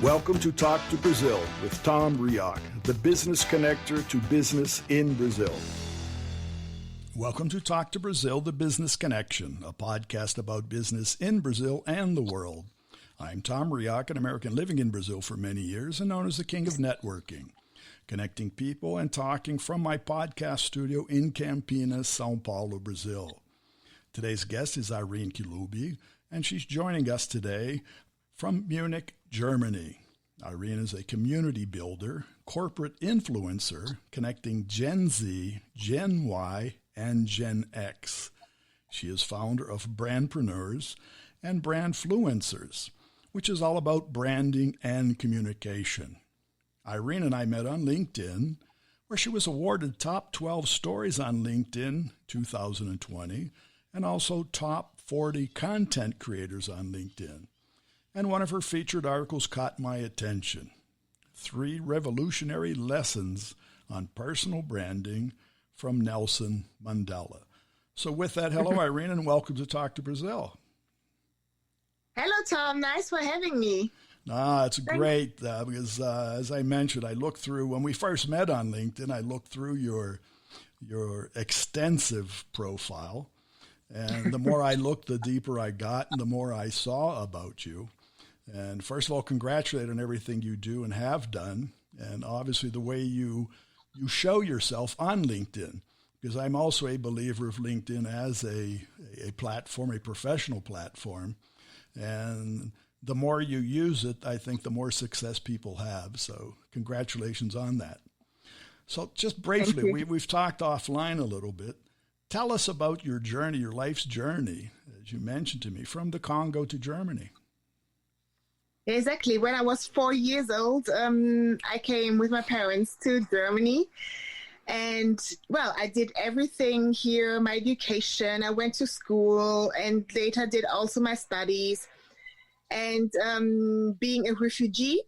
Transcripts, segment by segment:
Welcome to Talk to Brazil with Tom Rioch, the business connector to business in Brazil. Welcome to Talk to Brazil, the Business Connection, a podcast about business in Brazil and the world. I'm Tom Rioch, an American living in Brazil for many years and known as the King of Networking, connecting people and talking from my podcast studio in Campinas, São Paulo, Brazil. Today's guest is Irene Kilubi, and she's joining us today from Munich, Germany. Irene is a community builder, corporate influencer, connecting Gen Z, Gen Y, and Gen X. She is founder of brandPreneurs and brandFluencers, which is all about branding and communication. Irene and I met on LinkedIn, where she was awarded Top 12 Stories on LinkedIn 2020, and also Top 40 Content Creators on LinkedIn. And one of her featured articles caught my attention. 3 revolutionary lessons on personal branding from Nelson Mandela. So with that, hello, Irene, and welcome to Talk to Brazil. Hello, Tom. Nice for having me. It's great because, as I mentioned, I looked through, when we first met on LinkedIn, I looked through your extensive profile. And the more I looked, the deeper I got and the more I saw about you. And first of all, congratulate on everything you do and have done. And obviously the way you show yourself on LinkedIn, because I'm also a believer of LinkedIn as a platform, a professional platform. And the more you use it, I think the more success people have. So congratulations on that. So just briefly, we've talked offline a little bit. Tell us about your journey, your life's journey, as you mentioned to me, from the Congo to Germany. Exactly. When I was 4 years old, I came with my parents to Germany. And, well, I did everything here, my education. I went to school and later did also my studies. And being a refugee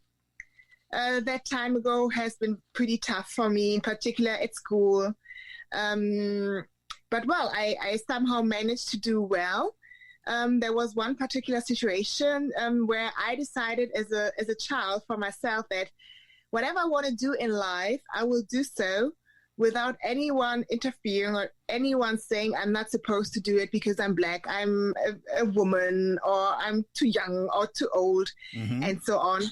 that time ago has been pretty tough for me, in particular at school. But, well, I somehow managed to do well. There was one particular situation where I decided as a child for myself that whatever I want to do in life, I will do so without anyone interfering or anyone saying I'm not supposed to do it because I'm Black, I'm a woman, or I'm too young or too old, and so on.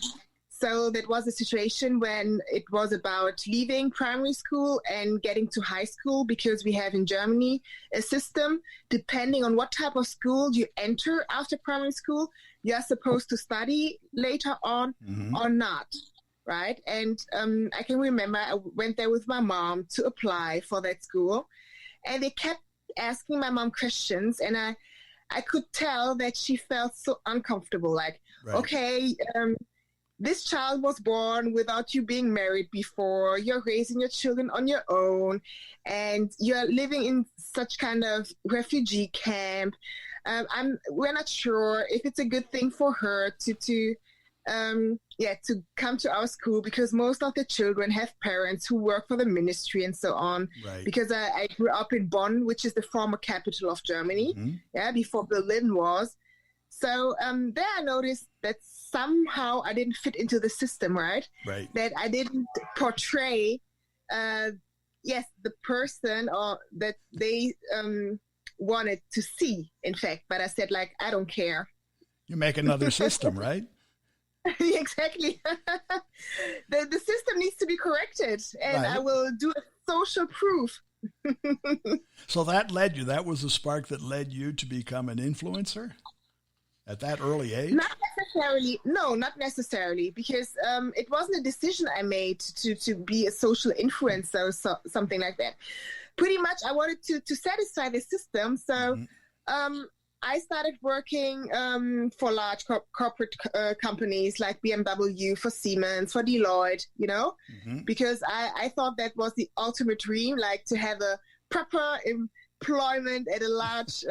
So that was a situation when it was about leaving primary school and getting to high school, because we have in Germany a system, depending on what type of school you enter after primary school, you're supposed to study later on or not, right? And I can remember I went there with my mom to apply for that school, and they kept asking my mom questions, and I could tell that she felt so uncomfortable, like, right. Okay, this child was born without you being married before. You're raising your children on your own, and you're living in such kind of refugee camp. We're not sure if it's a good thing for her to come to our school, because most of the children have parents who work for the ministry and so on. Right. Because I grew up in Bonn, which is the former capital of Germany, before Berlin was. So there I noticed that somehow I didn't fit into the system, right? Right. That I didn't portray, the person or that they wanted to see, in fact. But I said, like, I don't care. You make another system, right? Exactly. The system needs to be corrected, and right. I will do a social proof. So that was the spark that led you to become an influencer? At that early age? Not necessarily. No, not necessarily, because it wasn't a decision I made to be a social influencer or something like that. Pretty much I wanted to satisfy the system. So I started working for large corporate companies like BMW, for Siemens, for Deloitte, because I thought that was the ultimate dream, like to have a proper employment at a large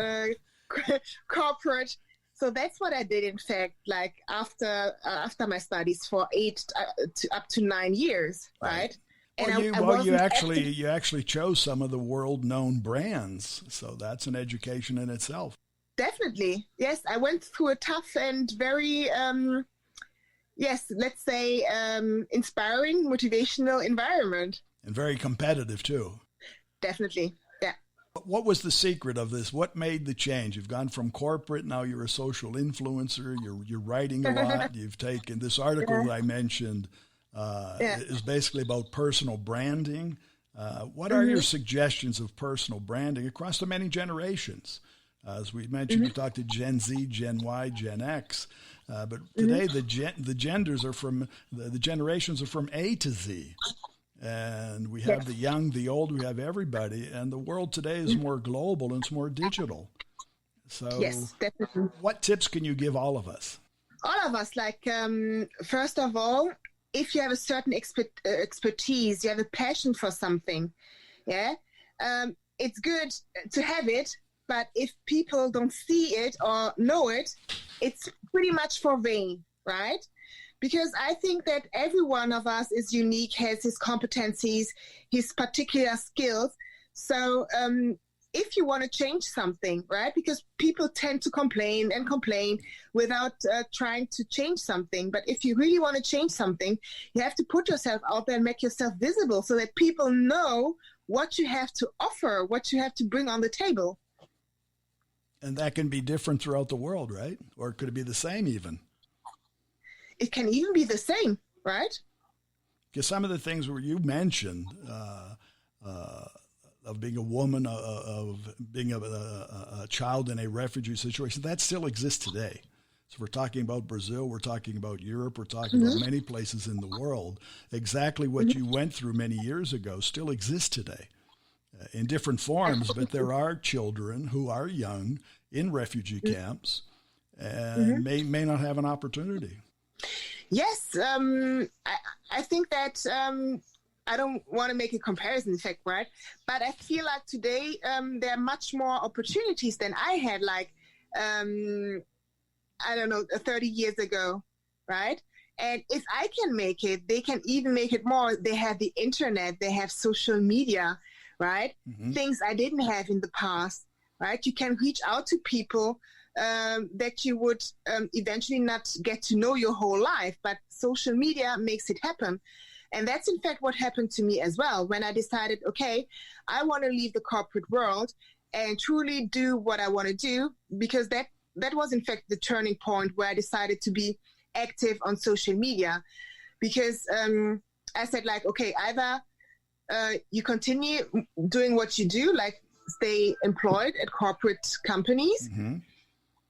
corporate. So that's what I did, in fact, like after my studies for 8 up to 9 years, right? And you actually chose some of the world-known brands, so that's an education in itself. Definitely, yes. I went through a tough and very yes, let's say, inspiring, motivational environment. And very competitive too. Definitely. Yeah. What was the secret of this? What made the change? You've gone from corporate, now you're a social influencer, you're writing a lot, you've taken this article that I mentioned is basically about personal branding. What are your suggestions of personal branding across the many generations? As we mentioned, you talked to Gen Z, Gen Y, Gen X, but today the genders are from, the generations are from A to Z. And we have the young, the old, we have everybody. And the world today is more global and it's more digital. So yes, definitely. What tips can you give all of us? All of us, like, first of all, if you have a certain expertise, you have a passion for something, it's good to have it. But if people don't see it or know it, it's pretty much for vain, right? Because I think that every one of us is unique, has his competencies, his particular skills. So if you want to change something, right, because people tend to complain without trying to change something. But if you really want to change something, you have to put yourself out there and make yourself visible so that people know what you have to offer, what you have to bring on the table. And that can be different throughout the world, right? Or could it be the same even? It can even be the same, right? Because some of the things where you mentioned of being a woman, of being a child in a refugee situation, that still exists today. So we're talking about Brazil, we're talking about Europe, we're talking about many places in the world. Exactly what you went through many years ago still exists today in different forms, but there are children who are young in refugee camps and may not have an opportunity. Yes, I think that I don't want to make a comparison, in fact, right? But I feel like today there are much more opportunities than I had, like, I don't know, 30 years ago, right? And if I can make it, they can even make it more. They have the internet, they have social media, right? Things I didn't have in the past, right? You can reach out to people that you would eventually not get to know your whole life, but social media makes it happen. And that's in fact what happened to me as well when I decided, okay, I want to leave the corporate world and truly do what I want to do, because that was in fact the turning point where I decided to be active on social media, because I said, like, okay, either you continue doing what you do, like stay employed at corporate companies,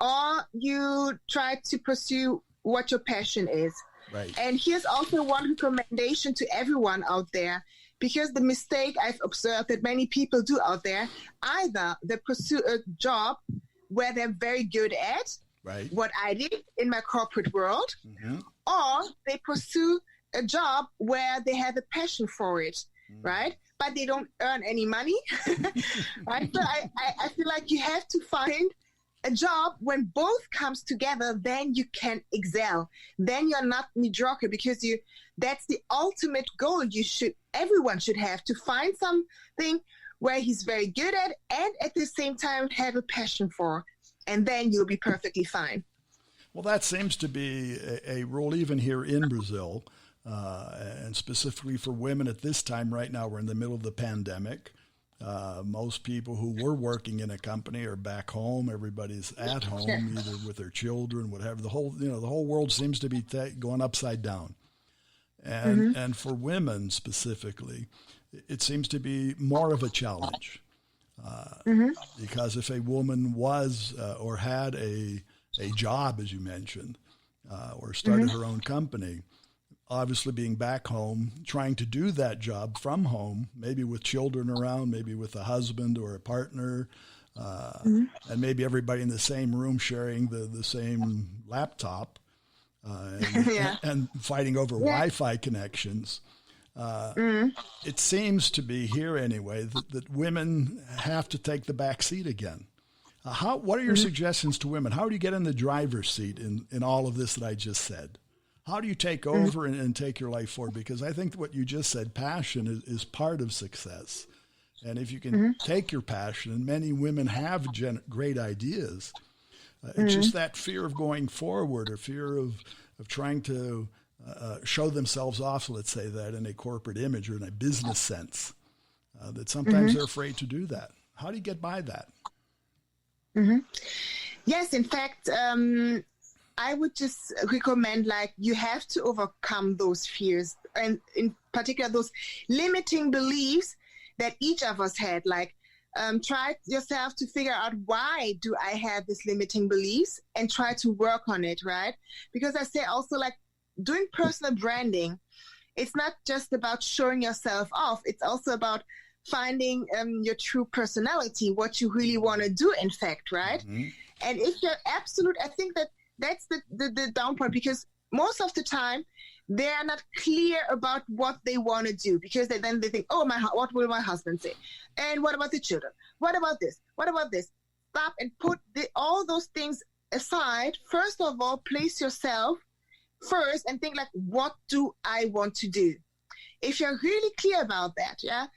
or you try to pursue what your passion is. Right. And here's also one recommendation to everyone out there, because the mistake I've observed that many people do out there, either they pursue a job where they're very good at, right, what I did in my corporate world, or they pursue a job where they have a passion for it, right? But they don't earn any money, right? So I feel like you have to find a job when both comes together, then you can excel. Then you're not mediocre, because that's the ultimate goal everyone should have, to find something where he's very good at and at the same time have a passion for, and then you'll be perfectly fine. Well, that seems to be a rule even here in Brazil, and specifically for women at this time. Right now, we're in the middle of the pandemic. Most people who were working in a company are back home. Everybody's at home, either with their children, whatever. The whole world seems to be going upside down. And and for women specifically, it seems to be more of a challenge, because if a woman was or had a job, as you mentioned, or started her own company, obviously being back home, trying to do that job from home, maybe with children around, maybe with a husband or a partner, and maybe everybody in the same room sharing the same laptop, and fighting over Wi-Fi connections. It seems to be here anyway that women have to take the back seat again. What are your suggestions to women? How do you get in the driver's seat in all of this that I just said? How do you take over and take your life forward? Because I think what you just said, passion is part of success. And if you can take your passion, and many women have great ideas, it's just that fear of going forward, or fear of of trying to show themselves off, let's say that, in a corporate image or in a business sense, that sometimes they're afraid to do that. How do you get by that? Yes, in fact, I would just recommend, like, you have to overcome those fears, and in particular, those limiting beliefs that each of us had. Like, try yourself to figure out, why do I have these limiting beliefs, and try to work on it, right? Because I say also, like, doing personal branding, it's not just about showing yourself off. It's also about finding your true personality, what you really want to do, in fact, right? And if you're absolute, I think that's the down point, because most of the time they are not clear about what they want to do, because then they think, oh, what will my husband say? And what about the children? What about this? What about this? Stop and put all those things aside. First of all, place yourself first and think, like, what do I want to do? If you're really clear about that, yeah.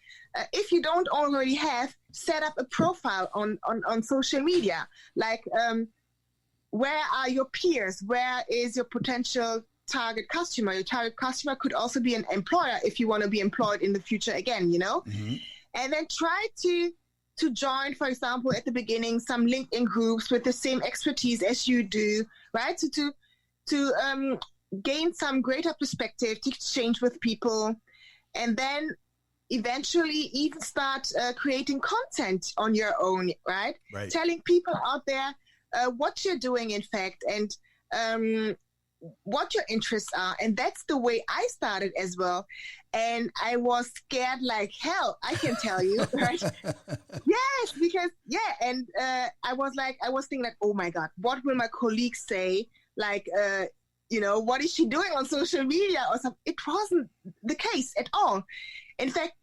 If you don't already have, set up a profile on social media. Like, where are your peers? Where is your potential target customer? Your target customer could also be an employer if you want to be employed in the future again, you know? And then try to join, for example, at the beginning, some LinkedIn groups with the same expertise as you do, right? So to gain some greater perspective, to exchange with people, and then eventually even start creating content on your own, right? Telling people out there what you're doing, in fact, and what your interests are. And that's the way I started as well. And I was scared like hell, I can tell you, right? Yes, because, and I was thinking, like, oh my God, what will my colleagues say? Like, what is she doing on social media or something? It wasn't the case at all. In fact,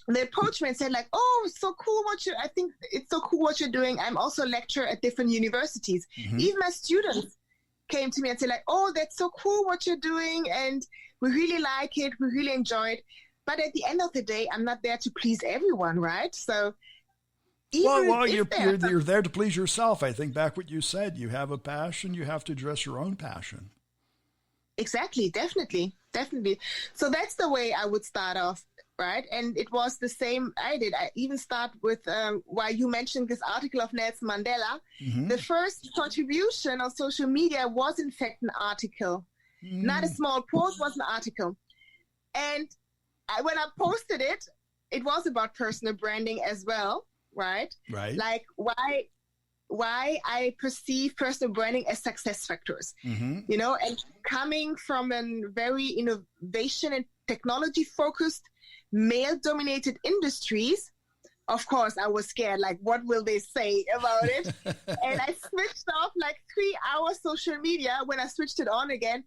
they approached me and said, like, oh, it's so cool I think it's so cool what you're doing. I'm also a lecturer at different universities. Even my students came to me and said, like, oh, that's so cool what you're doing, and we really like it, we really enjoy it. But at the end of the day, I'm not there to please everyone, right? So you're there to please yourself. I think back what you said, you have a passion, you have to address your own passion. Exactly, definitely. So that's the way I would start off, right? And it was the same I did. I even start with, while you mentioned this article of Nelson Mandela, the first contribution on social media was in fact an article. Not a small post, was an article. And when I posted it, it was about personal branding as well, right? Like why I perceive personal branding as success factors, and coming from a very innovation and technology focused male dominated industries, of course I was scared, like, what will they say about it? And I switched off like 3 hours social media. When I switched it on again,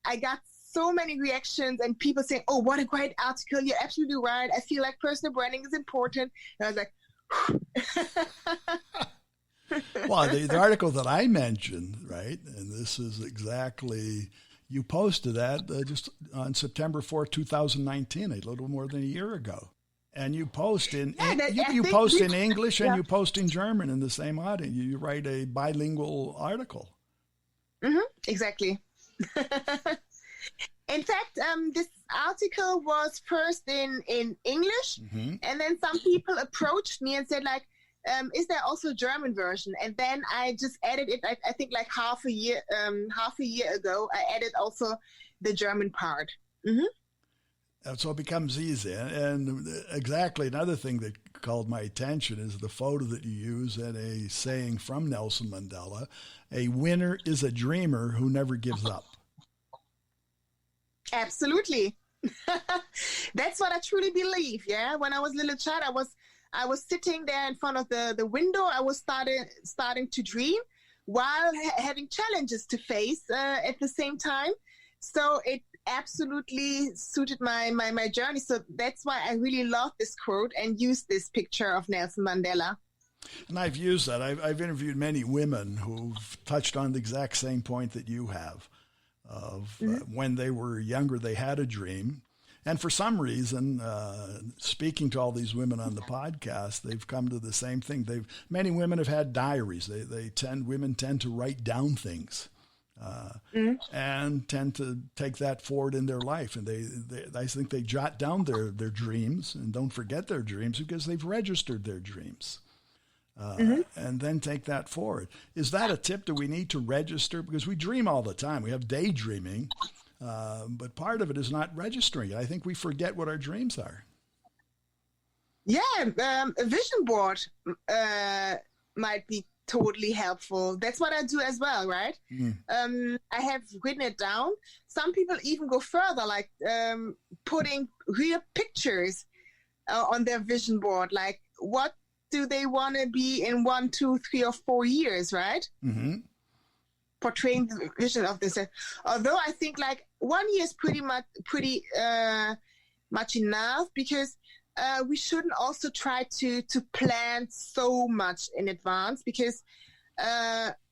I got so many reactions and people saying, oh, what a great article, you're absolutely right, I feel like personal branding is important. And I was like, well, the article that I mentioned, right, and this is exactly, you posted that just on September 4th, 2019, a little more than a year ago. And you post in you post in English and you post in German in the same audience. You write a bilingual article. Exactly. In fact, this article was first in English, and then some people approached me and said, like, is there also a German version? And then I just added it. I think like half a year ago, I added also the German part. So it becomes easy. And exactly another thing that called my attention is the photo that you use and a saying from Nelson Mandela: "A winner is a dreamer who never gives up." Absolutely. That's what I truly believe. Yeah. When I was a little child, I was sitting there in front of the window. I was starting to dream while having challenges to face at the same time. So it absolutely suited my journey. So that's why I really love this quote and use this picture of Nelson Mandela. And I've used that. I've interviewed many women who've touched on the exact same point that you have. Of when they were younger, they had a dream. And for some reason, speaking to all these women on the podcast, they've come to the same thing. Many women have had diaries. Women tend to write down things and tend to take that forward in their life. And I think they jot down their dreams and don't forget their dreams because they've registered their dreams. And then take that forward. Is that a tip? Do we need to register? Because we dream all the time. We have daydreaming, but part of it is not registering it. I think we forget what our dreams are. Yeah, a vision board might be totally helpful. That's what I do as well, right? I have written it down. Some people even go further, like putting real pictures on their vision board, like what do they want to be in 1, 2, 3, or 4 years, right? Portraying the vision of this. Although I think like 1 year is pretty much enough, because we shouldn't also try to plan so much in advance, because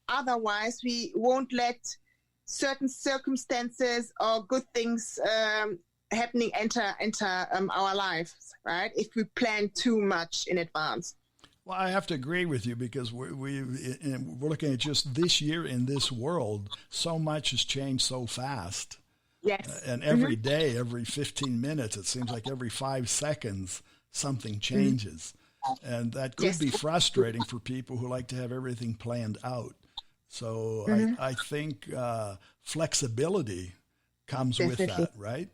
otherwise we won't let certain circumstances or good things happening enter our lives, right? If we plan too much in advance. Well, I have to agree with you, because we're looking at just this year in this world. So much has changed so fast. Yes. And every day, every 15 minutes, it seems like every 5 seconds, something changes. And that could be frustrating for people who like to have everything planned out. So I think flexibility comes with that, right?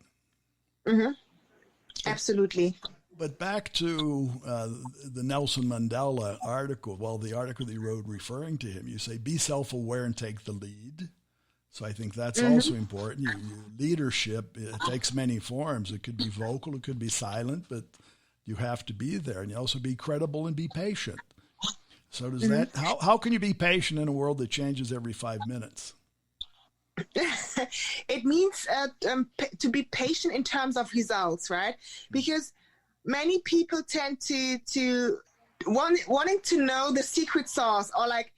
Absolutely. But back to the Nelson Mandela article, the article that you wrote referring to him, you say, be self-aware and take the lead. So I think that's also important. Your leadership, it takes many forms. It could be vocal, it could be silent, but you have to be there. And you also be credible and be patient. So does that, how can you be patient in a world that changes every 5 minutes? It means to be patient in terms of results, right? Because many people tend to wanting to know the secret sauce, or like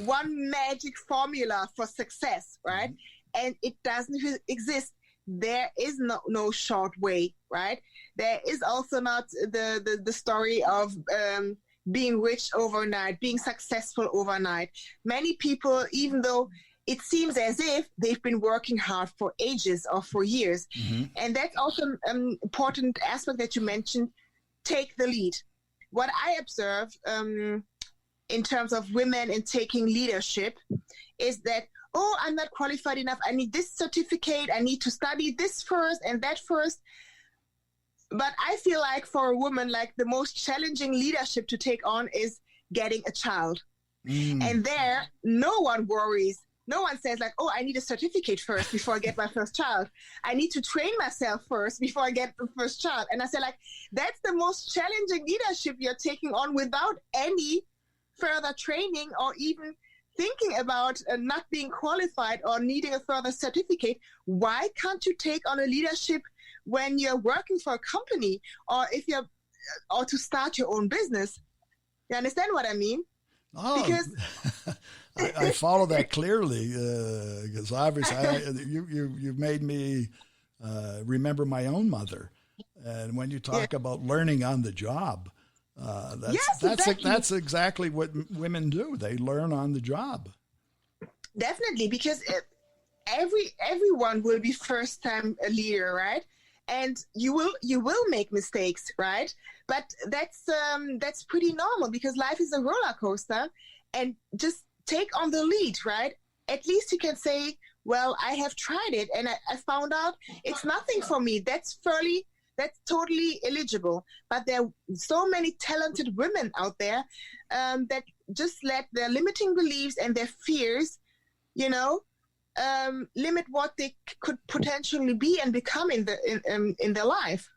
one magic formula for success, right? And it doesn't exist. There is no short way, right? There is also not the story of being rich overnight, being successful overnight. Many people, even though it seems as if they've been working hard for ages or for years. And that's also an important aspect that you mentioned, take the lead. What I observe in terms of women in taking leadership is that, oh, I'm not qualified enough. I need this certificate. I need to study this first and that first. But I feel like for a woman, like the most challenging leadership to take on is getting a child. And there, no one worries. No one says like, oh, I need a certificate first before I get my first child. I need to train myself first before I get the first child. And I say like, that's the most challenging leadership you're taking on without any further training or even thinking about not being qualified or needing a further certificate. Why can't you take on a leadership when you're working for a company, or or to start your own business? You understand what I mean? Oh, because I follow that clearly, because obviously you've made me remember my own mother. And when you talk about learning on the job, that's exactly what women do. They learn on the job. Definitely, because everyone will be first time a leader, right? And you will make mistakes, right? But that's pretty normal, because life is a roller coaster, and just take on the lead, right? At least you can say, well, I have tried it and I found out it's nothing for me. That's totally eligible. But there are so many talented women out there that just let their limiting beliefs and their fears, limit what they could potentially be and become in their life.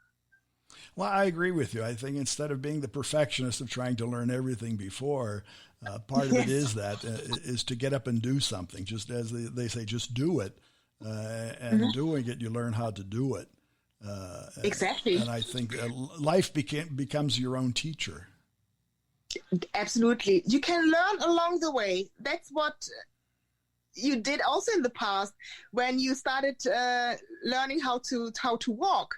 Well, I agree with you. I think instead of being the perfectionist of trying to learn everything before, part of it is to get up and do something. Just as they say, just do it. And doing it, you learn how to do it. Exactly. And I think life becomes your own teacher. Absolutely. You can learn along the way. That's what you did also in the past when you started learning how to walk.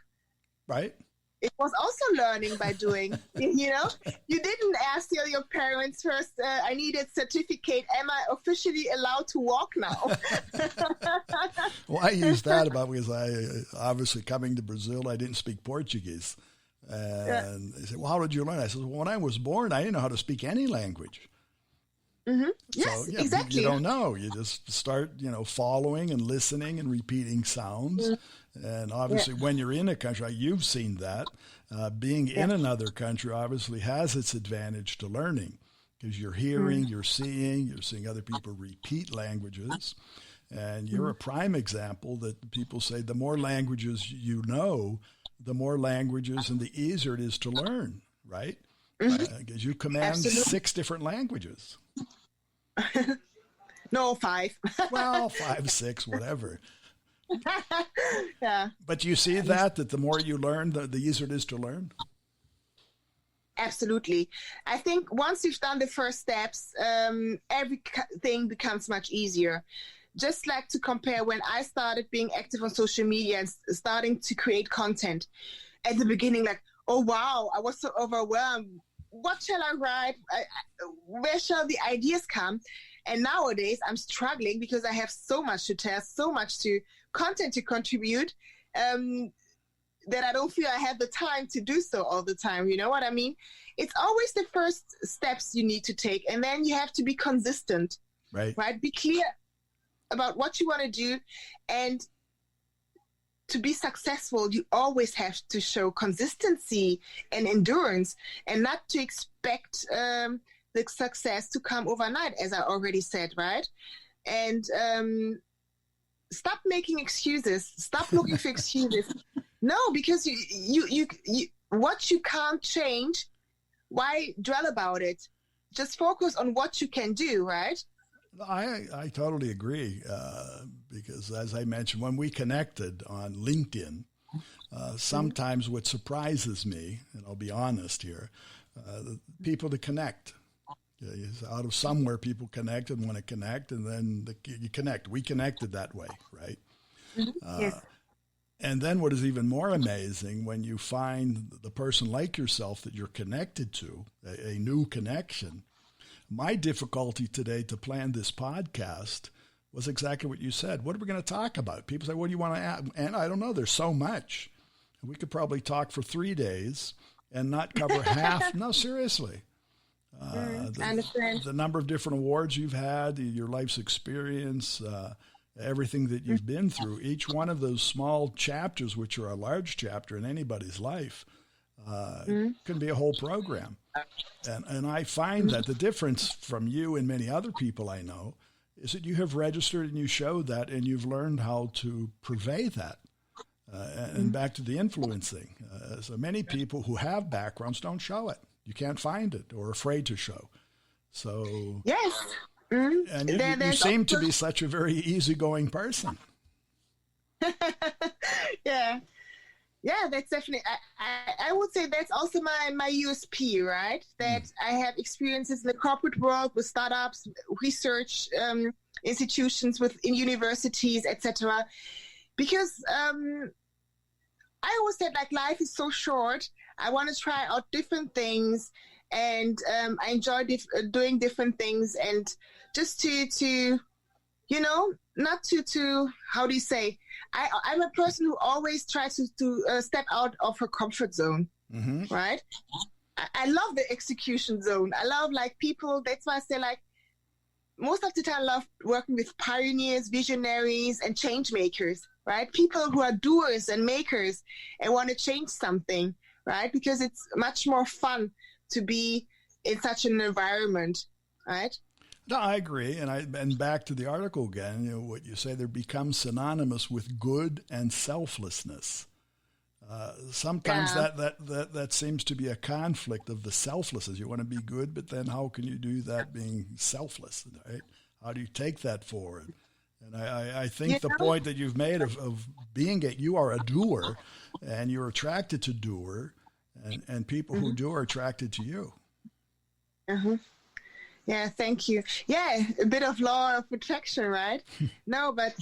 Right. it was also learning by doing. You know, you didn't ask your parents first, I needed certificate. Am I officially allowed to walk now? Well, I use that about because obviously coming to Brazil, I didn't speak Portuguese. And they said, well, how did you learn? I said, well, when I was born, I didn't know how to speak any language. Mm-hmm. Yes, so, exactly. You don't know. You just start, following and listening and repeating sounds. Mm-hmm. And obviously, when you're in a country, you've seen that. Being in another country obviously has its advantage to learning because you're hearing, you're seeing other people repeat languages. And you're a prime example that people say the more languages you know, the more languages and the easier it is to learn, right? Because you command 6 different languages. No, 5. Well, 5, 6, whatever. Yeah. But you see that the more you learn, the easier it is to learn? Absolutely. I think once you've done the first steps, everything becomes much easier. Just like to compare when I started being active on social media and starting to create content at the beginning, like, oh, wow, I was so overwhelmed. What shall I write? Where shall the ideas come? And nowadays I'm struggling because I have so much to tell, so much content to contribute, that I don't feel I have the time to do so all the time. You know what I mean? It's always the first steps you need to take. And then you have to be consistent, right? Be clear about what you want to do. And to be successful, you always have to show consistency and endurance and not to expect the success to come overnight, as I already said, right? And stop making excuses. Stop looking for excuses. No, because you what you can't change, why dwell about it? Just focus on what you can do, right? I totally agree because, as I mentioned, when we connected on LinkedIn, sometimes what surprises me, and I'll be honest here, people to connect. Out of somewhere, people connect and want to connect, and then you connect. We connected that way, right? Yes. And then what is even more amazing, when you find the person like yourself that you're connected to, a new connection. My difficulty today to plan this podcast was exactly what you said. What are we going to talk about? People say, what do you want to add? And I don't know. There's so much. We could probably talk for 3 days and not cover half. No, seriously. The number of different awards you've had, your life's experience, everything that you've been through, each one of those small chapters, which are a large chapter in anybody's life, can be a whole program. And I find that the difference from you and many other people I know is that you have registered and you showed that and you've learned how to purvey that. And back to the influencing. So many people who have backgrounds don't show it. You can't find it or afraid to show. So yes. And you seem to be such a very easygoing person. Yeah, that's definitely, I would say that's also my USP, right? That I have experiences in the corporate world with startups, research institutions, in universities, etc. Because I always said, like, life is so short. I want to try out different things, and I enjoy doing different things, and just to not to how do you say? I'm a person who always tries to step out of her comfort zone, right? I love the execution zone. I love, like, people. That's why I say, like, most of the time I love working with pioneers, visionaries, and change makers, right? People who are doers and makers and want to change something, right? Because it's much more fun to be in such an environment, right? No, I agree. And back to the article again, what you say, there becomes synonymous with good and selflessness. Sometimes that seems to be a conflict of the selflessness. You want to be good, but then how can you do that being selfless, right? How do you take that forward? And I think the point that you've made of being you are a doer, and you're attracted to doer, and people who do are attracted to you. Yeah, thank you. Yeah, a bit of law of attraction, right? No, but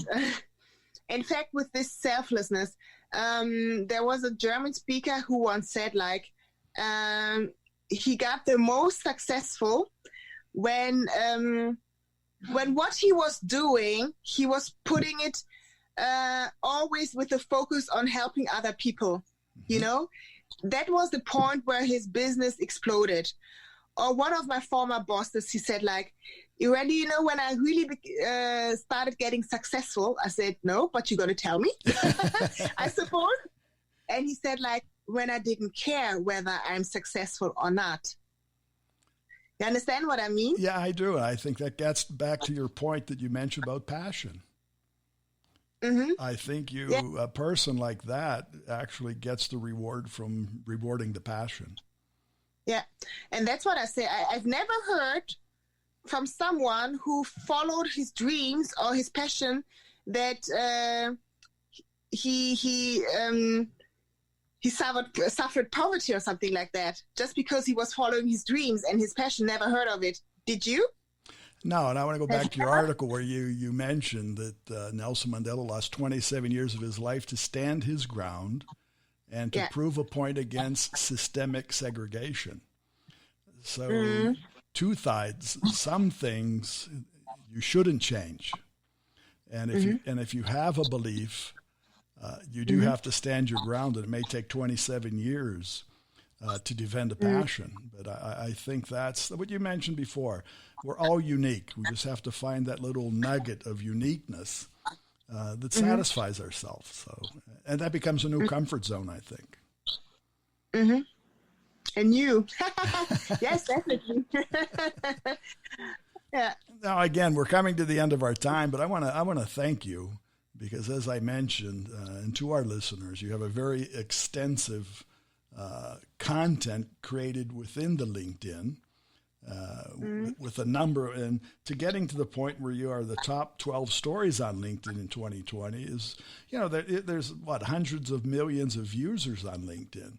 in fact, with this selflessness, there was a German speaker who once said, like, he got the most successful when what he was doing, he was putting it always with the focus on helping other people. You know, that was the point where his business exploded. Or one of my former bosses, he said, like, Irene, you know, when I really started getting successful, I said, no, but you're going to tell me, I suppose. And he said, like, when I didn't care whether I'm successful or not. You understand what I mean? Yeah, I do. I think that gets back to your point that you mentioned about passion. Mm-hmm. I think a person like that actually gets the reward from rewarding the passion. Yeah. And that's what I say. I've never heard from someone who followed his dreams or his passion that he suffered poverty or something like that just because he was following his dreams and his passion. Never heard of it. Did you? No, and I want to go back to your article where you mentioned that Nelson Mandela lost 27 years of his life to stand his ground and to prove a point against systemic segregation. So two sides, some things you shouldn't change. And if you have a belief, you do have to stand your ground, and it may take 27 years to defend a passion. But I think that's what you mentioned before. We're all unique. We just have to find that little nugget of uniqueness that satisfies ourselves. So, and that becomes a new comfort zone, I think. Mm-hmm. And you. Yes, definitely. Yeah. Now, again, we're coming to the end of our time, but I want to thank you because, as I mentioned, and to our listeners, you have a very extensive content created within the LinkedIn with a number, and to getting to the point where you are the top 12 stories on LinkedIn in 2020 is, you know, there's hundreds of millions of users on LinkedIn.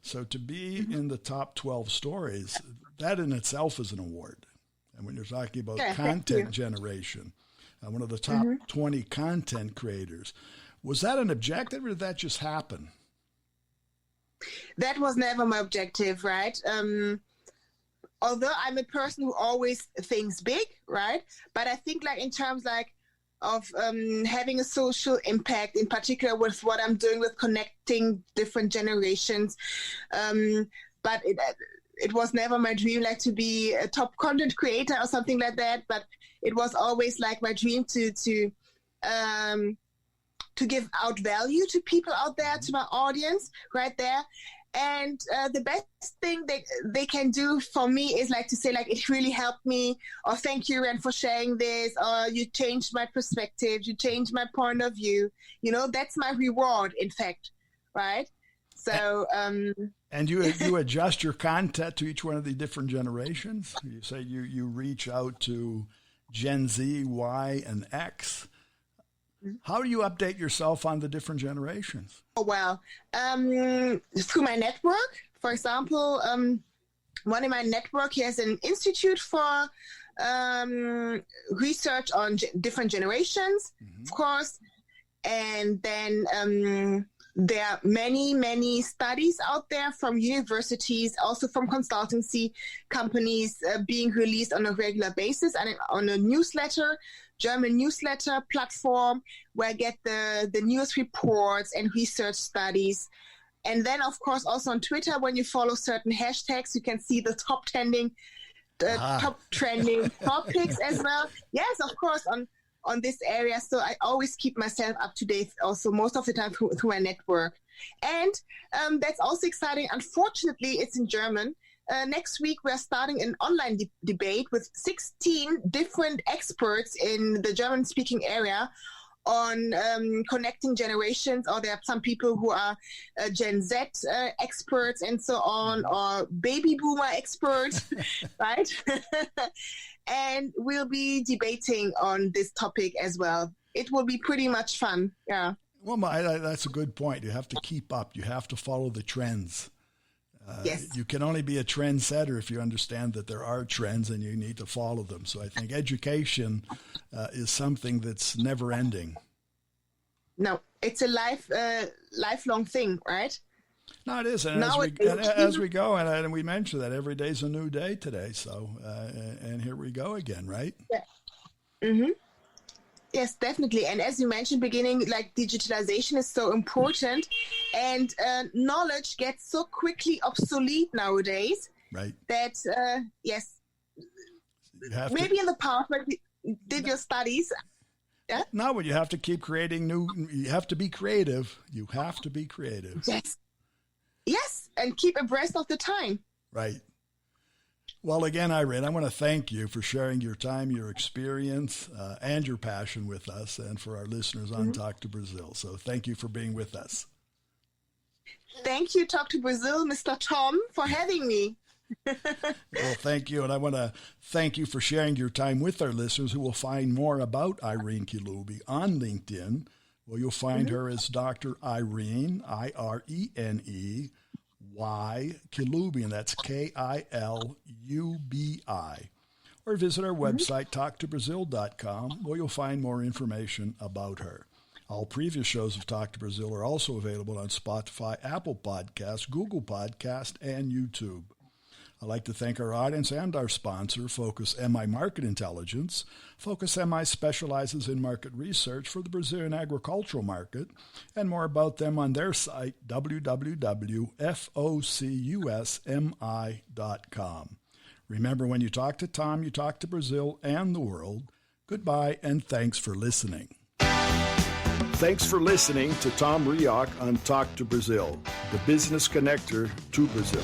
So to be in the top 12 stories, that in itself is an award. And when you're talking about content generation, one of the top 20 content creators, was that an objective or did that just happen? That was never my objective, right? Although I'm a person who always thinks big, right? But I think like in terms like of having a social impact, in particular with what I'm doing with connecting different generations. But it was never my dream like to be a top content creator or something like that. But it was always like my dream to give out value to people out there, to my audience right there. And the best thing they can do for me is like to say like, it really helped me, or thank you, Ren, for sharing this, or you changed my perspective, you changed my point of view. You know, that's my reward, in fact, right? So, and you adjust your content to each one of the different generations. You say you reach out to Gen Z, Y, and X. How do you update yourself on the different generations? Oh, well, through my network, for example, one in my network, he has an institute for research on different generations, of course. And then there are many, many studies out there from universities, also from consultancy companies being released on a regular basis and on a newsletter, German newsletter platform where I get the news reports and research studies. And then, of course, also on Twitter, when you follow certain hashtags, you can see the top trending topics as well. Yes, of course, on this area. So I always keep myself up to date also most of the time through my network. And that's also exciting. Unfortunately, it's in German. Next week, we're starting an online debate with 16 different experts in the German-speaking area on connecting generations, or there are some people who are Gen Z experts and so on, or baby boomer experts, right? And we'll be debating on this topic as well. It will be pretty much fun, yeah. Well, that's a good point. You have to keep up. You have to follow the trends. Yes. You can only be a trendsetter if you understand that there are trends and you need to follow them. So I think education is something that's never ending. No, it's a lifelong thing, right? No, it is. And as we go, and we mentioned that every day's a new day today. So, and here we go again, right? Yeah. Mm-hmm. Yes, definitely. And as you mentioned, beginning, like digitalization is so important, and knowledge gets so quickly obsolete nowadays. Right. That yes, maybe in the past when you did your studies. Yeah. No, but you have to keep creating new. You have to be creative. You have to be creative. Yes. Yes, and keep abreast of the time. Right. Well, again, Irene, I want to thank you for sharing your time, your experience, and your passion with us, and for our listeners on Talk to Brazil. So thank you for being with us. Thank you, Talk to Brazil, Mr. Tom, for having me. Well, thank you. And I want to thank you for sharing your time with our listeners, who will find more about Irene Kilubi on LinkedIn. Well, you'll find her as Dr. Irene, Irene Kilubi, and that's Kilubi. Or visit our website, talktobrazil.com, where you'll find more information about her. All previous shows of Talk to Brazil are also available on Spotify, Apple Podcasts, Google Podcasts, and YouTube. I'd like to thank our audience and our sponsor, Focus MI Market Intelligence. Focus MI specializes in market research for the Brazilian agricultural market, and more about them on their site, www.focusmi.com. Remember, when you talk to Tom, you talk to Brazil and the world. Goodbye, and thanks for listening. Thanks for listening to Tom Rioch on Talk to Brazil, the business connector to Brazil.